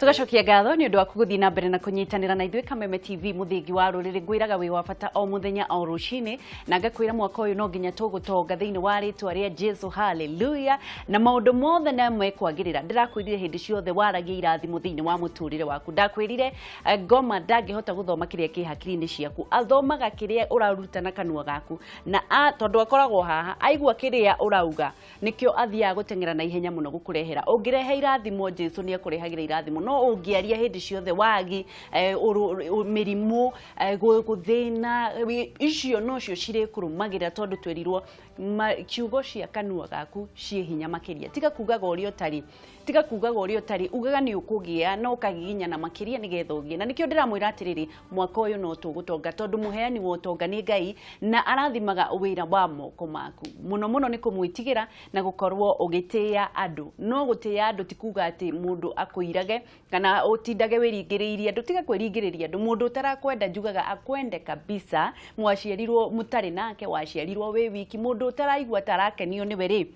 Tugacokia ngatho ni undu wa kuguthii na mbere na kunyitanira na ithuĩ Kameme TV muthingi wa ruriri ngwiraga wi wa bata o muthenya o rucini na ngakwira mwaka uyu no nginya tugutonga thiini wa ritwa ria Jesu. Hallelujah. Na maundu mothe na mekwagirira ndirakwirire hindi ciothe waragia irathimo thiini wa muturire waku. Ndakwirire ngoma ndangihota guthoma kiria ki hakiri-ini ciaku athomaga kiria uraruta na kanua gaku na tondu akoragwo haha aigua kiria urauga nikio athia gutengera na ihenya muno gukurehera. Ungirehe irathimo Jesu ni akurehagira irathimo no ungiaria hindi ciothe wagi mirimu guthina icio no cio cire kurumagira tondu twerirwo kiugo cia kanua gaku cie hinya makiria. Tiga kugaga uri utari ugaga ni ukugia no ukagiginya na makiria nigetha ugie. Na nikio ndiramwira atiriri mwaka uyu no tugutonga tondu muheani wa utonga ni Ngai na arathimaga wira wa moko maku. Muno ni kumwitigira na gukorwo ugitia andu. No gutia andu tikuga ati mundu akuirage kana utindage wiringiriirie andu. Tiga kwiringiriria andu. Mundu utarakwenda njugaga akwende kabisa. Mwaciarirwo mutari nake, waciarirwo wi wiki. Mundu utaraigua tarakenio ni weri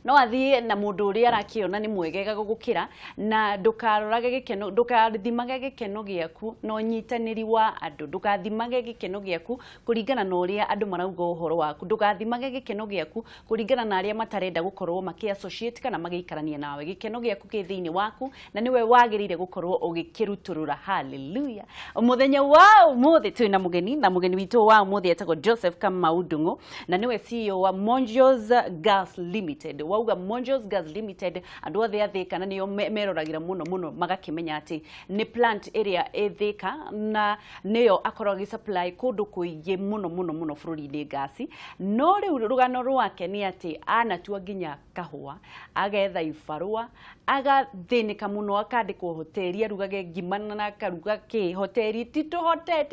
no athie na mundu uri arakiona ni mwegega gukira na ndukarorage gikeno, ndukathimage gikeno giaku no nyitaniri wa andu. Ndukathimage gikeno giaku kuringana na uria andu marauga uhoro waku. Ndukathimage gikeno giaku kuringana na aria matarenda gukorwo maki associate kana magiikarania nawe. Gikeno giaku ki thiini waku na niwe wagirire gukorwo ugikiruturura. Hallelujah. Muthenya wa umuthi twina mugeni na mugeni witu wa umuthi etagwo Joseph Kamau Ndung'u na niwe CEO wa Monjos Gas Limited. Wauga Monjos Gas Limited andu othe athika na niyo meroragira muno magakimenya ati ni plant area ethika na niyo akorogi supply kundu kuingi muno bururi-ini gasi. No riu rugano rwake ni ati anatua nginya kahua agetha ibarua agathinika muno akandikwo hoteli arugage ngima na akaruga ki hoteli ti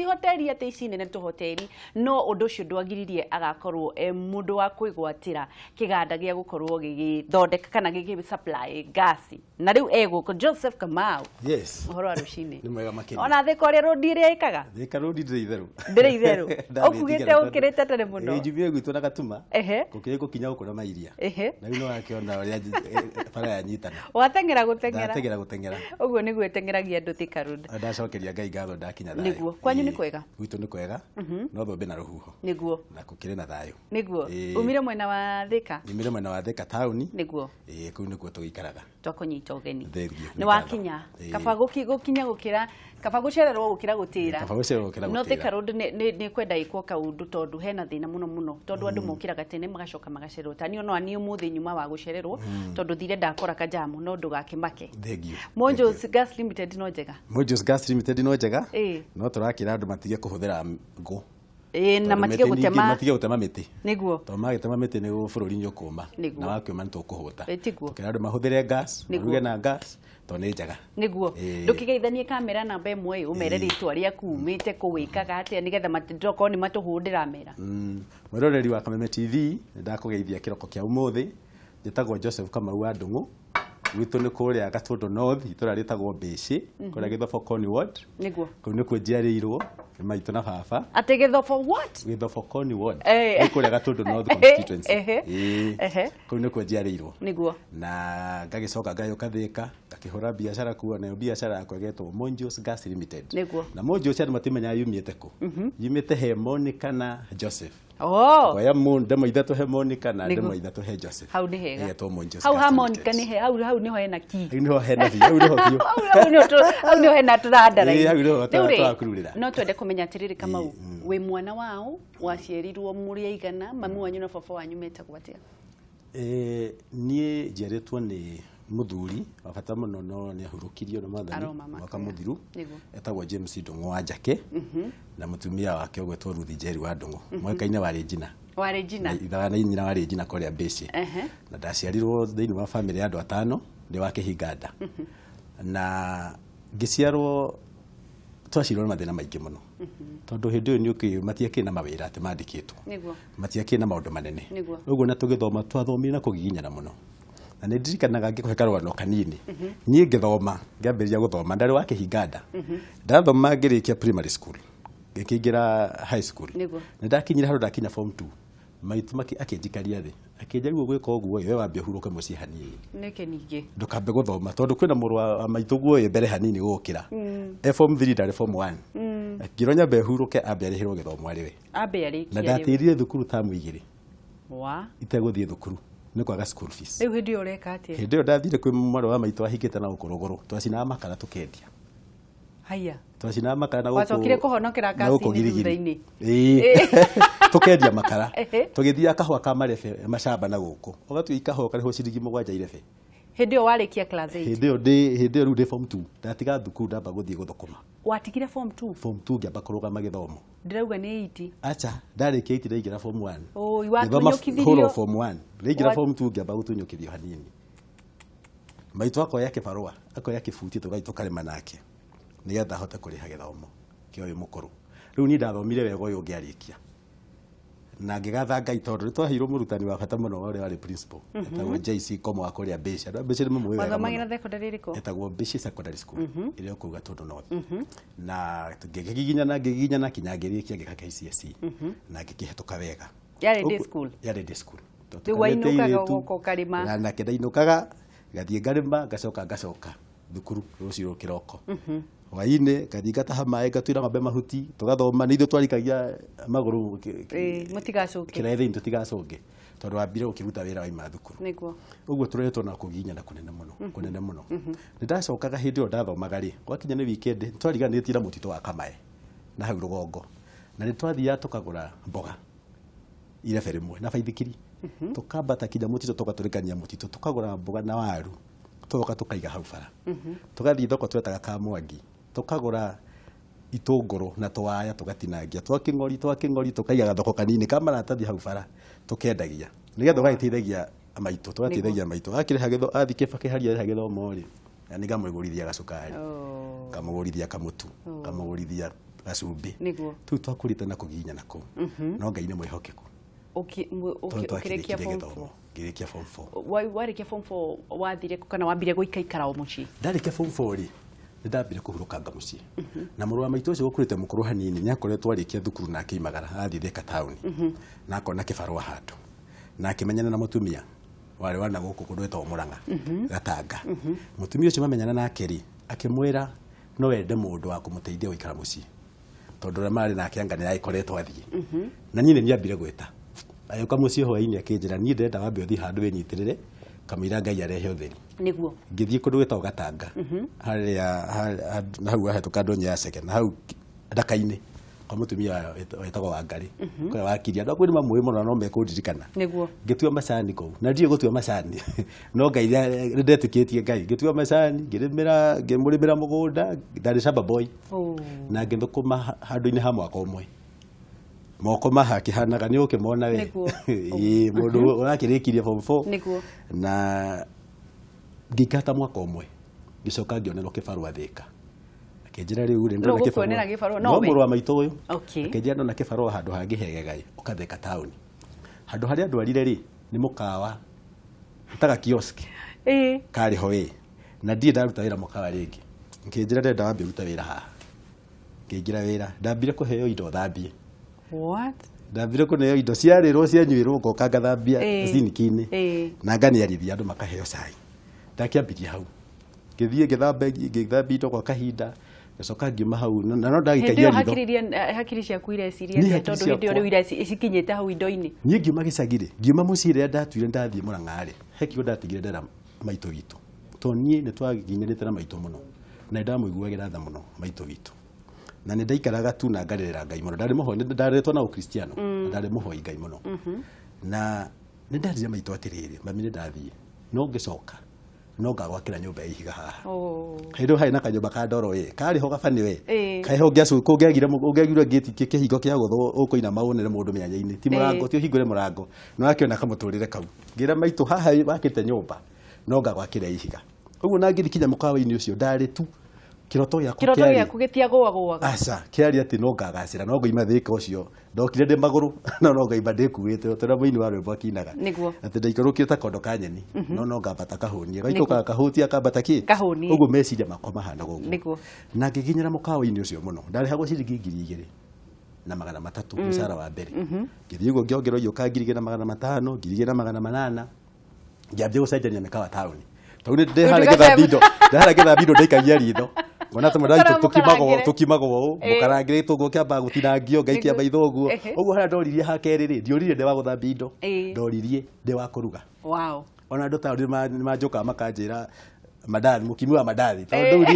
hoteli ati ici nene tu hoteli no undu ucio ndwagiririe agakorwo mundu wa kwigwatira kiganda gia gukorwo githondeka kana gigi supply gasi. Na riu ego Joseph Kamau. Yes. Uhoro wa rucini ni mwega makini. Ona thiko ria rodi ria ikaga thika rodi ndire itheru okugite ukirite tene muno ijibie gwitu na gatuma gukire gukinya gukura mairia na ino akiona ria para yanyitana watengera gutengera uguo niguo tengeragia andu thika rodi. Ndacokeria Ngai ngatho ndakinya thayo niguo kwanyu ni kwega gwitu ni kwega no thombe na ruhuho niguo na gukire na thayo niguo umire mwena wa thika umire mwena wa thika tauni niguo kuu nikuo tugikaraga twakunyita ugeni ni wakinya kaba gukinya gukira kaba gucererwo gukira gutira no thika rodi ni kwenda ikwo kaundu tondu hena thina muno tondu andu mokiraga tene magacoka magacererwo. Tani ono ani umuthi nyuma wa gucererwo tondu thire ndakora kajamu no ndugakimake. Monjos Gas Limited no njega. Monjos Gas Limited no njega no turakira andu matige kuhuthira ngo na matige gutema miti niguo to magitema miti ni bururi nyukuma na wakiuma nitukuhuta tukira andu mahuthire gas ruge na gas to ni njega niguo ndukigeithanie kamera namba imwe umere ritwa ria kumite kuwikaga atia nigetha matindoko ni matuhundira mera. Mwiroreri wa Kameme TV ndakugeithia kiroko kia umuthi njitagwo Joseph Kamau Ndung'u gwitu ni kuria Gatundu North itura ritagwo Mbici kuria Githofo Koni Ward niguo kuu ni kujiarirwo maitu na baba ate Githofo what Githofo Koni Ward kuria Gatundu North constituency kuu ni kujiarirwo niguo na ngagicoka ngayoka Thika ngakihura biashara kuo na biashara yakwa getwo Monjos Gas Limited niguo na Monjos andu matimenya yumite ku yumite he Monica na Joseph waya munde maithatu he Monica na nde maithatu he Joseph hau ni hega yeto Monjos hau ha Monica ni he hau niho hena ki niho hena vi hau niho hena turandara hau niho twakururira no twende kumenya atiriri Kamau we mwana wao waciarirwo muri aigana mamu wanyu na baba wanyu metagwo atia? Nie njiaritwo ni muthuri wa bata muno no ni ahurukirio na mathani mwaka muthiru etagwo James Ndung'u wa Njake na mutumia wake ogwetwo Ruthi Njeri wa Ndung'u mwaka-ini wa Regina ithaga na nyina wa Regina kuria Mbici na ndaciarirwo thiini wa family ya andu atano ndi wa Kihinganda na ngiciarwo twacirwo na mathina maingi muno tondu hindi ni ukimatia kina mawira ati mandikitwo niguo matia kina maundu manene uguo na tugithoma twathomire na kugiginyana muno na ni ndirikanaga ngikuhe karwano kanini nie ngithoma ngambiria guthoma ndari wa Kihinganda ndathoma ngirikia primary school ngikingira high school ni ndakinyira haru ndakinya form 2 maitu akinjikaria thi akinjaruo gwika uguo we wambia huruke muci hanini neke ningi ndukambe guthoma tondu kwina muru wa maitu guo mbere hanini gukira form 3 ndari form 1 kironya be huruke ambe arihirwo githomo ari we ambe arikia na ndatirire thukuru tamu igiri wa iteguthie thukuru ni kwaga school fees riu hindi ureka atia hindi yo ndathire kwi mwaru wa maitu ahikite na ukuruguru twacina makara tukendia haya twacina makara na wacokire kuhonokera kasi-ini thutha-ini tukendia makara tugithia kahua ka marebe macamba na guku ugatui kahua kariho ciringi 7 irebe hindi yo warikia class 8 hindi yo ru form 2 ndatiga thukuru ndamba guthie guthukuma watigire form 2 form 2 ngamba kurugama githomo ndirauga ni 8 acha ndarikia 8 ndaigira form 1 oh iwatunyukithirio form 1 ndaigira form 2 ngamba gutunyukithio hanini maitu akoya kibarua akoya kibuti tukarima nake nigetha hote kuriha githomo kio uyu mukuru riu ni ndathomire wega uyu ngiarikia na ngigatha Ngai tondu ni twahirwo murutani wa bata muno uri wari principal etagwo JC Komo wa kuria Mbici andu Mbici ni mumwe wega mathomagira secondary riko etagwo Mbici secondary school ile kuga tondu no na ngiginyana kinya ngirikia ngika KCSE na ngikihituka wega yari day school wainukaga goko karima na kindainukaga gathie ngarima ngacoka thukuru rucio kiroko waine gathingata hamae gatwira ngombe mahuti tugathoma nithu twarikagia maguru mutigacoke kirethe tutigacoke tondu wambire ukiruta wira waima thukuru niguo uguo turetwo na kuginya na kunene muno ndacokaga hindi yo ndathomaga ri gwakinya ni weekend twariganitie na mutito wa kamae na hau rugongo na ni twathia tukagura mboga irebe rimwe na baithikiri tukambata kinya mutito tugaturikania mutito tukagura mboga na waru tuka tukaiga hau bara tugathii thoko twetaga Kamwangi tukagura itunguru na twaya tugatinagia twakingori tukaiga thoko kanini kama ratathi hau bara tukendagia nigetha gaitithagia maitu twatithagia maitu akire hagitho athike bake haria hagithomo ri yani ngamugurithia gacukari ngamugurithia kamutu ngamugurithia gacumbi tu twakurite na kuginya nako no Ngai ni mwihokeku ukirikia form 4 ngirikia form 4 warikia form 4 wathire kana wambire guikaikara o muci ndarikia form 4 ri ndambire kuhurukanga muci na muru wa maitu ucio gukurite mukuru hanini ni akoretwo arikia thukuru na akiimagara athi Thika town na akona kibarua handu na akimenyana na mutumia wari wana guku kundu etwo Muranga Gatanga mutumia ucio mamenyana nake ri akimwira no wende mundu wa kumuteithia guikara muci tondu mari nake anga ni aikoretwo athie na nini ni ambire gweta ayo kamuci hwaini akinjira ni ndenda wambe uthi handu winyitirire kamira Ngai arehe utheri niguo ngithie kundu gwetwo Gatanga haria hau ahituka ndonye ya second hau ndakaini kwa mutumia wetagwo Wangari kwa wakiria ndo kwini mamwe muno no mekundirikana niguo ngitua macani kou na ndie gutua macani no Ngai ndetikitie Ngai ngitua macani ngimurimira mugunda ndari shamba boy na ngithukuma handu-ini ha mwaka umwe moko maha kihanaga ni ukimona we mundu urakirikirie form 4 niguo na ngikata mwaka umwe gicoka ngionera kibarua Thika akinjira riu ri ndona kibarua no muru wa maitu uyu akinjira ndona kibarua handu hangi hegegai ukatheka town handu haria ndwarire ri ni mukawa utaga kiosk kari hoe na ndie ndaruta wira mukawa ringi nkinjira ndenda wambe ruta wira haha ngingira wira ndambire kuheo indo thambie what ndambire kuneo indo ciarirwo cianyuirwo ngoka ngathambia cinikini na nganiarithia andu makaheo cai ndakiambiria hau ngithie ngithambia indo kwa kahinda ngacoka ngiuma hau na no ndagikagia indo hakiri ciaku ireciria tondu hindi uri wira cikinyite hau indo-ini nie ngiuma gicagire ngiuma mucii ria ndatuire ndathie Murang'a ri hekio ndatigire ndera maitu gitu to nie ni twaginyirite na maitu muno na ndamuiguagira tha muno maitu gitu na ni ndaikaraga tu na ngarerera Ngai muno ndari muho ndaretwo na ukristiano ndari muho Ngai muno na ni ndarire maitu atiriri mami ni ndathie no ngicoka no ngagwakira nyumba ihiga haha hindo hai na kanyumba ka ndoro kari ho gabani we kaiho ngiacu kungiagire gate kihingo kia gutho ukuina maunere mundu mianya-ini ti murango ti hingure murango no akiona kamuturire kau ngira maitu haha bakite nyumba no ngagwakira ihiga uguo na ngithikinya mukawa-ini ucio ndari tu kiroto gyaku gitiagwaga aca kiari ati no ngagacira no ngoima Thika ucio ndokire ndi maguru no ngoima ndikuite tondu muini wa rwimbo akinaga ati ndaikarukire ta kondo ka nyeni no ngambata kahunie gaituka kahutia kambata ki uguo meciria makwa mahana guguo na ngiginyira mukawa-ini ucio muno ndarihagwo ciringi 2,000 na 300 mshahara wa mbere ngithii uguo ngiongerwo yoka 2,500 2,800 ngiambia gucenjania mikawa town tauni ndehara gethabindo ndaikagia ritho ngona tumurai tukimagwo mukarangire guo kiamba gutinangio ngaikia maitho guo uguo hara ndoririe hakeriri ndiorire ndi wa guthambia indo ndoririe ndi wa kuruga ona ndo tauni majoka makanjira madani mukimwa madathi tondu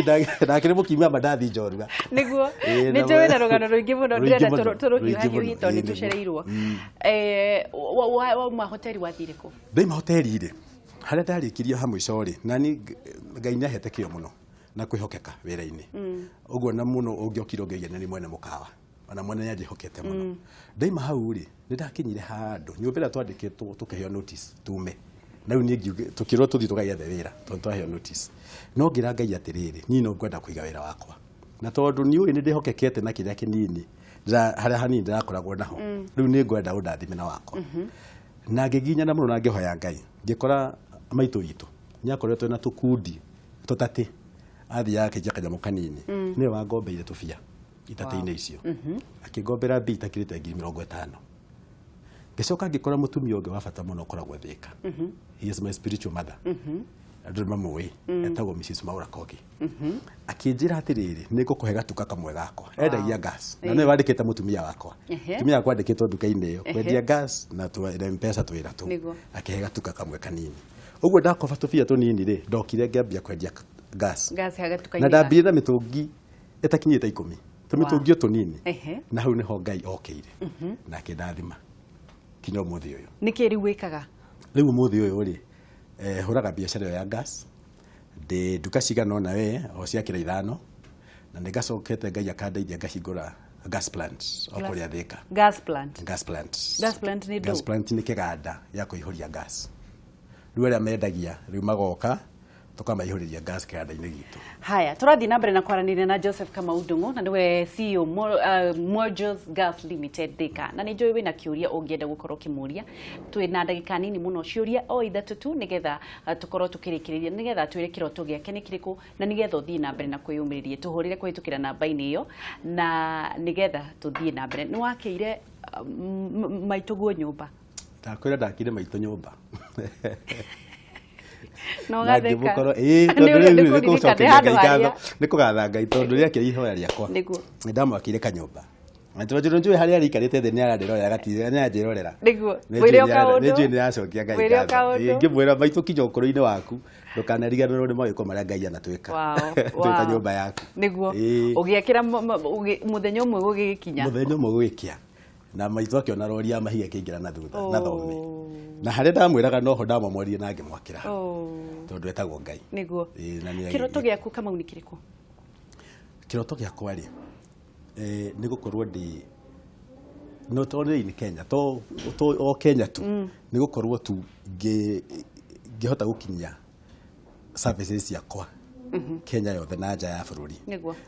ndakire mukimwa madathi njoruga niguo ni njowe na rugano ruingi muno ndirenda turukiu hiu tondu tucereirwo wa mahoteli wathire ku ndai mahoteli ire haria ndarikirio hamwe icori nani ngai ni ahete kio muno na kwihokeka wira-ini uguo na muno ungiokiro ngeia ni mwene mukawa ona mwene yajihokete muno ndaima hau ri nindakinyire handu nyumbira twandikitwo tukeheo notice tume na ni tukirwo tuthi tugaia wira tondu twaheo notice no ngira ngai atiriri ni no ngwenda kuiga wira wakwa na tondu ni uri ni ndihokekete na kiria kinini haria hanini ndirakoragwo naho riu ni ngwenda undathimena wakwa na ngiginya na muno na ngihoya ngai ngikora maitu yitu nyakoretwo na tukundi tutati athia akija kanyamu kanini ni wangombeire tubia itate-ini icio akigombera mbi itakirite 50,000 ngicoka ngikora mutumia ungi wa bata muno koragwo Thika he is my spiritual mother andu mamwe etagwo Mrs. Maura Kogi akinjira atiriri ni ngukuhe gatuka kamwe gakwa endagia gas na ni wandikite mutumia wakwa mutumia wakwa andikitwo nduka-ini iyo kwendia gas na M-Pesa twira tu akihe gatuka kamwe kanini uguo ndakoba tubia tunini ri ndokire ngambia kwendia gas hagatuka-ini na ndambire na mitungi etakinyite 10 tumitungi tunini na hau niho ngai okire na kindathima kinya umuthi uyu niki riu wikaga riu umuthi uyu ri huraga biashara ya gas de duka cigana ona we o ciakira 5 na ndigacokete ngai akandeithia ngahingura gas plant okuria Thika gas plant ni gas plant ni kiganda ya kuihuria gas riu aria mendagia riu magoka tukamaihuriria gas kiganda-ini gitu haya turathi na mbere na kwaraniria na Joseph Kamau Ndung'u na niwe CEO Mojos Gas Limited Thika na ni njoi wina kiuria ungienda gukorwo kimuria twina ndagika nini muno ciuria o ithatu tu nigetha tukorwo tukirikiriria nigetha twire kiroto giake ni kiriku na nigetha uthii na mbere na kwiyumiriria tuhurire kuhitukira namba-ini iyo na nigetha tuthii na mbere ni wakeire maituguo nyumba ndakwira ndakire maitu nyumba no gatheka ni kugatha ngai tondu riake ihoya riakwa ndamwakire kanyumba Anjiro njui haria rikarite the ni arandiroya gatire ni anjirorera niguo wirio kaundu ni ndacokia ngai ngimwira maitu kinyo ukuru-ini waku ndukanariganirwo ni mawiko maria ngai anatwika twita nyumba yaku niguo ugiakira muthenya umwe gugikinya muthenya umwe gugikia na maitu akiona rori ya mahiga kingira na thutha na thome na haria ndamwiraga noho ndamamwarie na ngimwakira tondu etagwo ngai niguo kiroto giaku Kamau ni kiriku kiroto giakwa ri ni gukorwo ndi no tondu ni Kenya to o Kenya tu ni gukorwo tu ngihota gukinya services yakwa Kenya yothe na nja ya bururi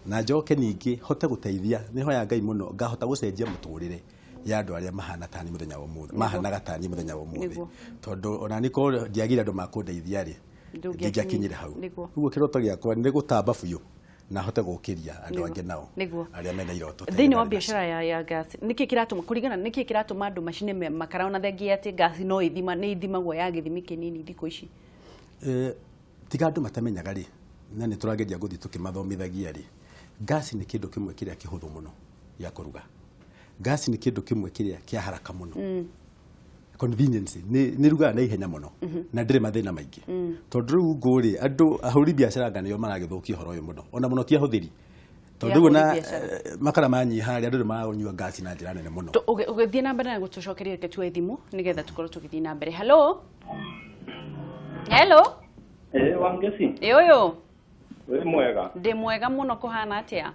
na njoke ningi hote guteithia ni hoya ngai muno ngahota gucenjia muturire ya andu aria mahana tani muthenya wa muthi mahana gatani muthenya wa muthi tondu ona niko ndiagira andu makundeithia ri ngiakinyire hau uguo kiroto giakwa ni gutamba biu na hote gukiria andu ange nao aria mena iroto thini wa biashara ya gas niki kiratuma kurigana niki kiratuma andu mashine makara ona thengia ati gas no ithima ni ithimagwo ya githimi kinini thiko ici tiga andu matamenyaga ri na ni turageria guthi tukimathomithagia ri gas ni kindu kimwe kiria kihuthu muno ya kuruga gas ni kindu kimwe kiria kia haraka muno convenience ni ruga na ihenya muno na ndire mathina maingi tondu riu nguri andu ahuri biashara nganio maragithukia horo uyu muno ona muno tia huthiri tondu na makara manyiha aria andu maranyua gas na njira nene muno ugithie na mbere na gutucokeria ke tuwe thimu nigetha tukorwo tukithie na mbere hello wangeci uyu we mwega ndi mwega muno kuhana atia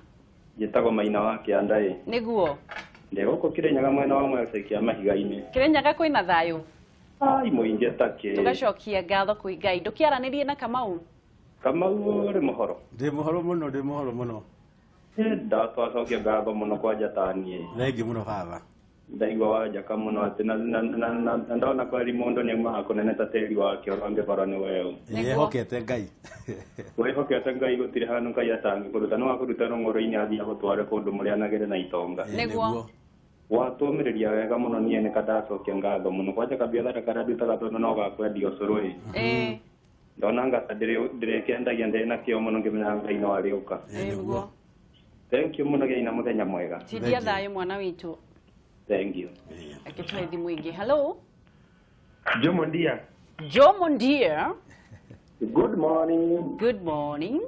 njitagwo Maina wa Kiandai niguo ndiguko Kirinyaga mwena wa Mwese kia mahiga-ini Kirinyaga kwina thayu muingi atake tugacokia ngatho kwi ngai ndukiaranirie na Kamau ri muhoro ndi muhoro muno ndatwacokia ngatho muno kwa Jatanie thengi muno baba ndaigua wajaka muno ati na ndona kwari mundu ni ma kunene ta teri wake orange bara ni wewe hokete ngai hokete ngai gutire hanu ngai atangi kuruta no akuruta no ngoro-ini athia gutware kundu muri anagere na itonga niguo watumireria wega muno nie ni kadacokia ngatho muno kwaja kabiathara karadutaga tondu no gakwendia ucuru ndona ngata ndirekendagia ndina kio muno ngimenya Ngai no ariuka niguo. Thank you muno gina muthenya mwega. Tidia thayo mwana witu. Thank you. Akitwa thimu ingi. Hello. Jomo ndia. Jomo ndia. Good morning. Good morning.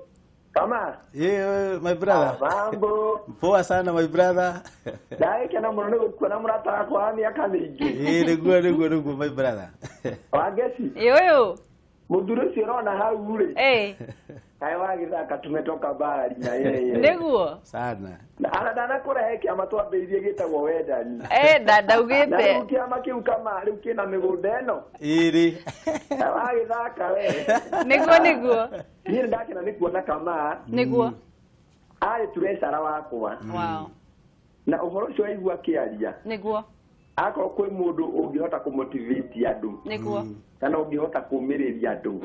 Kama. Yeah, my brother. Mambo. Poa sana my brother. Dai kana muno kuna murata kwa ni akamingi. Niguo my brother. Wagesi. Yo. Muduru sirona haure. Kai wagithaka tumetoka bari na yeye. Niguo. Sana. Dana kore kiama twambĩrĩirie gĩtagwo wendani. Dada ugĩte. Na kiama kĩu kama rĩu kĩna mĩgũnda ĩno. Ĩrĩ. Wagĩthaka we. Niguo. Niĩ ndakena nĩ kuona kama. Niguo. Arĩ turesara wakwa. Wow. Na ũhoro ũcio waigua kĩaria. Niguo. Akorwo kwĩ mũndũ ũngĩhota kũmotivate andũ. Niguo. Kana ũngĩhota kũũmĩrĩria andũ.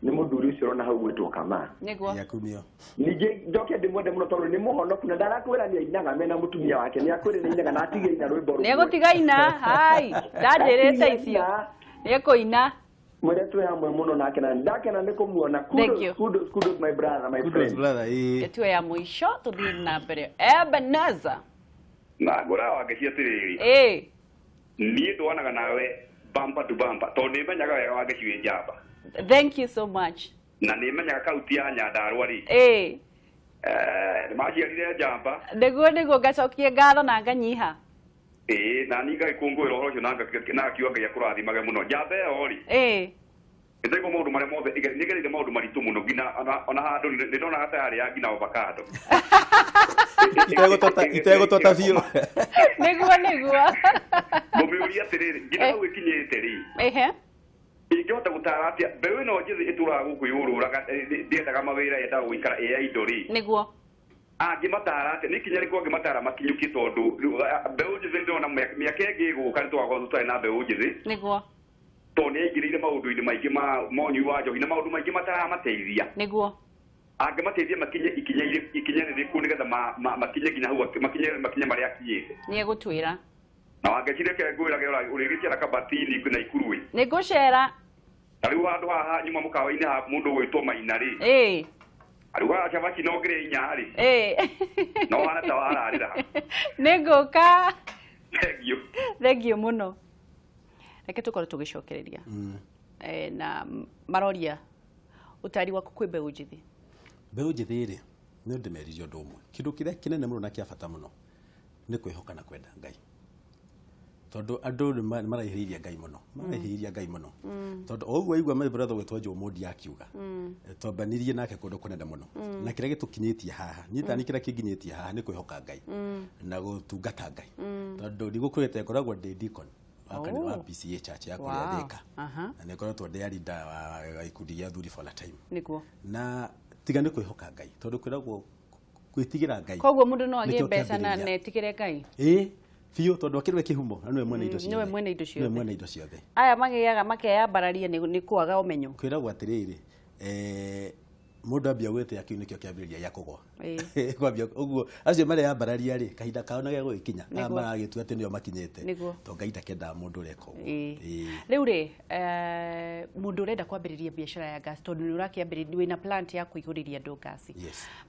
Ni muthuri ucio rona hau gwetwo Kama niguo yakumio nije ndoke ndimwende muno tondu ni muhonoku na ndarakwira ni ainaga mena mutumia wake ni akwire ni inaga na atige ina rwimbo ni egutigaina hai ndanjirite icio ni ekuina mwere tu hamwe muno nake na ndakena ni kumuona kudos my brother my friend brother ya mwisho tuthie na mbere Ebenezer na ngora wagecia tiriri ni ndwanaga nawe bamba tu bamba tondu menyaga wega wageciwe njamba. Thank you so much. Na ni menyaga kauti ya Nyandarua ri. Maciarire njamba. Niguo gacokie ngatho na nganyiha. Na ni ngagikungwira horo cio na kiuga Ngai akurathimage muno. Njamba ĩyo ri. Ndego maundu mare mothe nigereire maundu maritu muno ngina ona handu ni ndona hata yari ya ngina avocado. Itego tota biu. Niguo. Mumiuri atiriri ngina hau ikinyite ri. Ingehota gutara atia mbeu ino njithi ituraga guku yururaga ndiendaga mawira yendaga guikara idori niguo angimatara atia nikinya riko angimatara makinyuki tondu mbeu njithi ndona miaka ingi guka ntwago tutari na mbeu njithi niguo toni aingirire maundu-ini maingi ma monyu wa njohi na maundu maingi mataramateithia niguo angimateithia makinye ikinya ririku nigetha makinye nginya hau makinye maria akinyite ni egutwira na wangecire ke ngwira urigicira kabatini na ikurui nigucera ari wandu haha nyuma mukawa-ini ha mundu gwitwo Maina ri ari wa chama kinogire inyari no wana tawararira niguka thank you muno reke tukore tugicokereria na maroria utari waku kwi mbeu njithi ri ni ndimeririo ndu umwe kindu kiria kinene muno na kia bata muno ni kwihoka na kwenda Ngai tondu andu marahiriria Ngai muno tondu ogwo igwa my brother gwetwa Jomo Ndia akiuga twambanirie nake kundu kunene muno na kiria gitukinyitie haha nyitani kiria kinginyitie haha ni kwihoka Ngai na gutungata Ngai tondu ndigukwete ngoragwo ndi deacon wa PCA church ya kuria Thika na nikoretwo ndi leader wa ikundi ya thuri for a time niguo na tiga ni kwihoka Ngai tondu kwiragwo gwitigira Ngai koguo mundu no agie mbeca na netigire Ngai Fio tondu akirwe kihumo na niwe mwene indo ciothe. Niwe mwene indo ciothe. Aya magiaga makeyambararia ni kwaga umenyo. Kwiragwo atiriri mundu ambia gwite akiu nikio kiambiriria ya kugwa. Kwambia uguo acio mari yambararia ri kahinda kao na gego ikinya na magagitua ati nio makinyete. To Ngai ndakenda mundu ureka uguo. Riu ri mundu urenda kwambiriria biashara ya gas tondu ni urakiambiriria wina plant ya kuiguriria andu gas.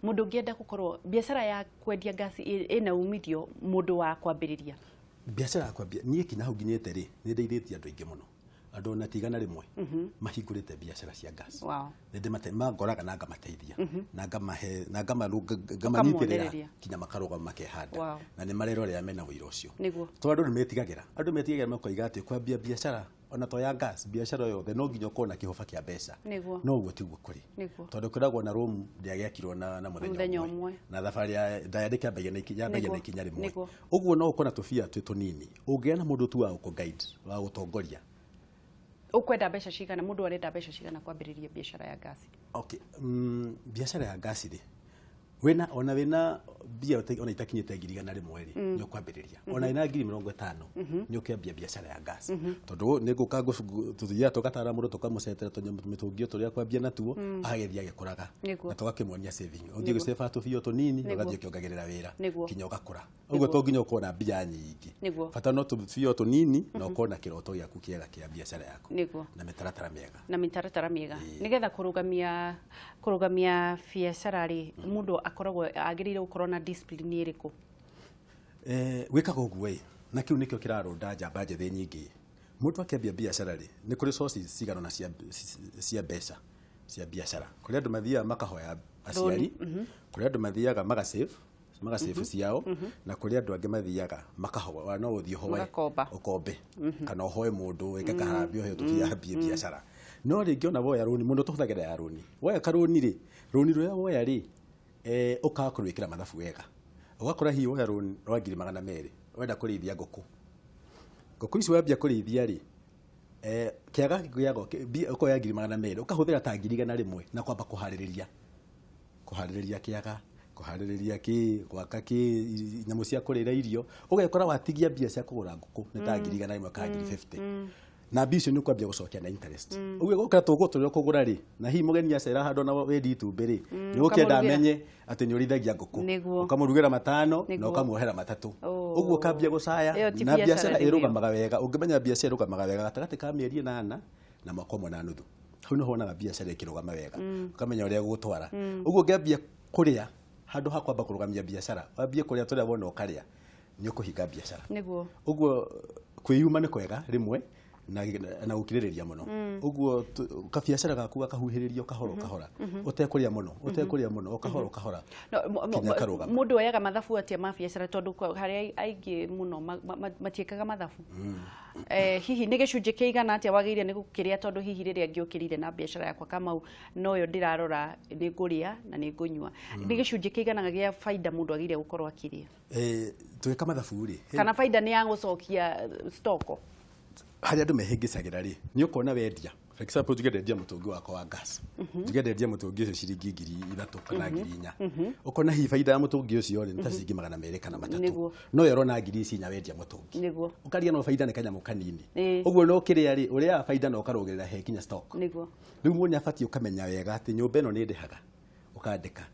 Mundu ungienda gukorwo biashara ya kwendia gas ina umithio mundu wa kwambiriria. Biashara ya kwambia nie kinya hau nginyete ri ni ndeithitie andu aingi muno. Andu na tigana rimwe mahingurite biashara cia gas. Wow. Nende ngoraga na ngamateithia na ngamahe na ngamanyiterera kinya makaruga makehanda na ni marero ria mena wira ucio. To andu metigagira makoiga ati kwambia biashara ona to ya gas biashara yothe no nginya kona kihofa kia mbeca no uguo tiguo kuri tondu kwiragwo na room ndiagiakirwo na muthenya umwe na thabari ya ndayandika mbagia na ikinya rimwe uguo no ukona tufia twi tunini ungiana mundu tu wa uko guide wa gutongoria ukwenda mbeca cigana mundu arenda mbeca cigana kwambiriria biashara ya gas biashara ya gas ri ona wena bia ona itakinyite ngiri igana rimwe ri nyo kwambiriria ona ina ngiri 50 nyo kiambia biashara ya gas tondu niguka tuthia tukatara mundu tukamucetera mitungio turia kwambia natuo agethia agikuraga na tugakimonia saving uthie gusave tubio tunini ugathie kiongagerera wira kinya ugakura uguo to nginya ukona mbia nyingi fata no tubio tunini na ukona kiroto giaku kiega kia biashara yaku na mitaratara miega nigetha kurugamia biashara ri mundu akoragwo agirire ukorwo na discipline iriku wikaga uguo na kiu nikio kiraronda njamba njethe nyingi mundu akiambia biashara ri ni kuri sources cigano na cia mbeca cia biashara kuri andu mathia makahoya aciari kuri andu mathiaga magasave ciao na kuri andu angi mathiaga makahoya no uthio hoe ukombe kana hoe mundu eka harambio he tuthia biashara no ringi ona woya runi mundu tuhuthagira ya runi woya karuni ri runi ruya woya ri ukakurwikira mathabu wega ugakora hi woya runi rwa 200 wenda kurithia nguku ici wambia kurithia ri kiaga giago ukoya 200 ukahuthira ta 100 na kwamba kuhaririria kiaga kuhaririria gwaka nyamu cia kurira irio ugekora watigia mbia cia kugura nguku ni ta 100 ka 50 na bicio ni kwambia gucokia na interest uguo gukira tuguturira kugura ri na hi mugeni acera hando na wendi itumbĩ ri ni ukienda amenye ati ni urithagia nguku ukamurugira 5 na ukamuohera 3 uguo kambia gucaya na biashara irugamaga wega ungimenya biashara irugamaga wega gatagati ka mieri 8 na mwaka 1.5 hau no honaga biashara ikirugama wega ukamenya uria gutwara uguo ngiambia kuria handu hakwamba kurugamia biashara wambie kuria turia wona ukaria ni ukuhinga biashara niguo uguo kwiyuma ni kwega rimwe na ukiririria muno uguo kabiashara gaku gakahuhiririo kahora utekuria muno ukahora mundu oyaga mathabu atia ma biashara tondu hari aingi muno matiekaga mathabu hihi ni gicunje kiigana atia wagiire ni gukiria tondu hihi riria ngiukirire na biashara yakwa kama no yo ndirarora ni nguria na ni ngunywa ni gicunje kiigana gia faida mundu agiire gukorwo akiria tuika mathabu ri kana faida ni ya gucokia stoko hari andu mehingicagira ri ni ukona wendia for example tugenderia mutungi wakwa wa gas tugenderia mutungi ucio ciringi 3,000 kana 4,000 ukona hi faida ya mutungi ucio ri ta ciringi 200 kana 300 no yorona 1,000 nya wendia mutungi niguo ukaria no faida ni kanyamu kanini uguo no kiria ri uria faida no ukarogerera he kinya stock niguo riu munya fati ukamenya wega ati nyumba ino ni ndihaga ukandika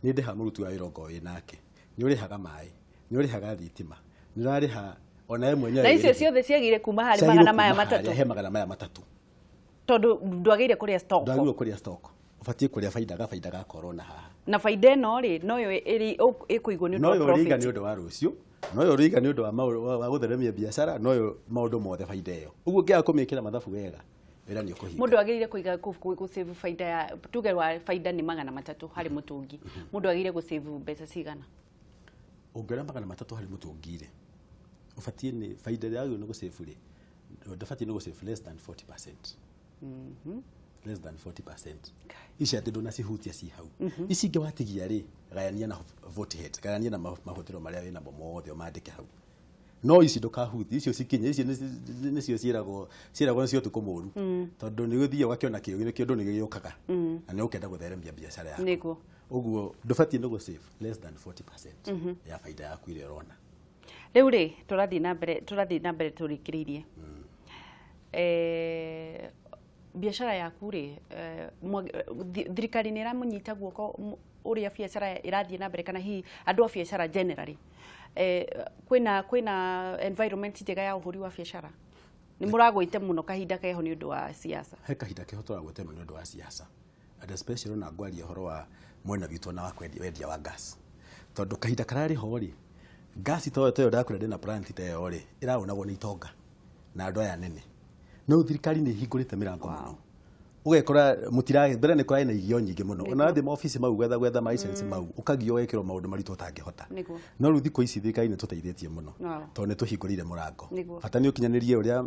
ni ndiha murutu wa wirongo wi nake ni urihaga mai ni urihaga thitima ni rariha ona ye mwenyewe na icio ciothe ciagire kuma hari magana maya matatu he magana maya matatu tondu ndwagire kuria stock ndwagire kuria stock ufatie kuria faida ga corona haha na faida eno ri no yo ikuigwo ni no yo riga ni undu wa rucio no yo riga ni undu wa gutheremia biashara no yo maundu mothe faida iyo uguo ngia kumikira mathabu wega wira ni ukuhinga mundu agirire kuiga ku save faida ya tuge wa faida ni magana matatu hari mutungi mundu agirire ku save mbeca cigana ungera magana matatu hari mutungire ufatie ni faida yayo ni gusave ri ufatie ni gusave less than 40%. Less than 40%. Ici ati ndona cihutia ci hau ici nge watigia ri gayania na vote head gayania na mahotero maria wina mothe o mandike hau no ici ndukahuti icio cikinye ici nicio ciiragwo nicio tukumuru tondu ni guthia wakiona kiyo ndu ni giyukaga na ni ukenda gutheremia biashara yaku niguo uguo ndufatie ni gusave less than 40% ya faida yaku ile rona riu ri turathi na mbere turikiririe biashara yaku ri thirikari ni iramunyita guoko uria biashara irathie na mbere kana hi andu a biashara generally kwina environment njega ya uhuri wa biashara ni muragwite muno kahinda keho ni undu wa siasa he kahinda keho turagwite muno ni undu wa siasa and especially na ngwaria horo wa mwena witu na wendia wa gas tondu kahinda karari ho ri gas to ndakura na plant te yo ri iraunagwo ni itonga na andu aya nene no thirikari ni hingurite mirango muno ugekora mutirage mbere ni kwai na igio nyingi muno ona thi office mau gwetha license mau ukagio wekiro maundu maritu utangihota no ru thiko ici thirikari ni tuteithietie muno to ni tuhingurire murango bata ni ukinyanirie uria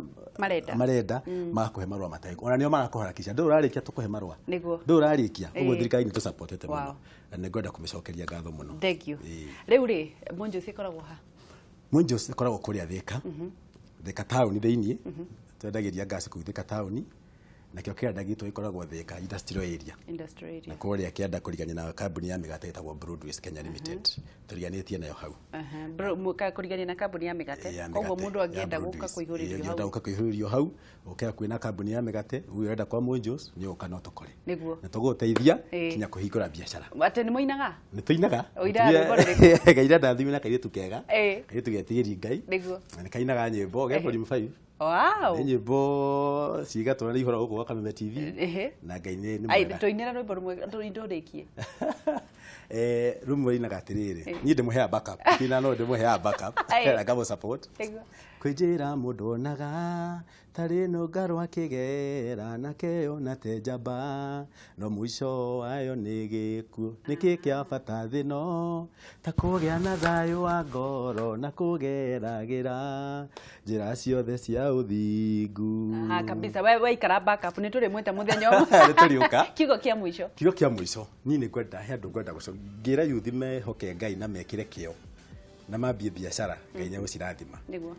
marenda makuhe marua mataigo ona nio marakuharakisha ndu urarikia tukuhe marua ndu urarikia uguo thirikari ni tu supportete muno na ni ngwenda kumicokeria ngatho muno thank you riu ri monjo cikoragwo ha monjo cikoragwo kuria Thika Thika town thiini twendagiria gas ku Thika town nakio kĩanda gitũ gĩkoragwo Thika industrial area na kũrĩa kĩanda kũrigania na kambuni ya mĩgate ĩtagwo Broadways Kenya Limited tũriganĩtie nayo hau kũrigania na kambuni ya mĩgate koguo mũndũ angĩenda gũka kũihũrĩrio hau ũkĩra kwĩna kambuni ya mĩgate ũrenda kwa Monjos nĩ ũka no tũkore na tũgũteithia kinya kũhingũra biacara atĩ nĩ mũinaga nĩ tũinaga gaira ndathimi na kairĩtu kega kairĩtu getigĩri Ngai nĩ kainaga nyĩmbo ge volume 5 wow nyĩmbo cigatũra nĩ ihora gũkũ gwa Kameme TV na Ngai nĩ mwega tũinĩra rwĩmbo rũmwe tũrĩkie rumwe ina gatiriri ni ndimũhea backup kina no ndimũhea backup kera ngamo support kwijira mũndũ onaga tarĩ no ngarwa kĩgera na keo na tenjamba no mũico wayo nĩ gĩkuũ nĩkĩ kĩa bata thĩno ta kũgĩa na thayũ wa ngoro na kũgeragĩra njĩra ciothe cia ũthingu kabisa wewe ikara backup nĩ tũrĩ mwĩta mũthenya nĩ tũrĩũka kiugo kĩa mũico ni nĩ kwenda he andũ ngwenda gũcongera yuthi mehoke Ngai na mekĩre kĩo na mambie biacara Ngai nĩ gũcirathima nĩguo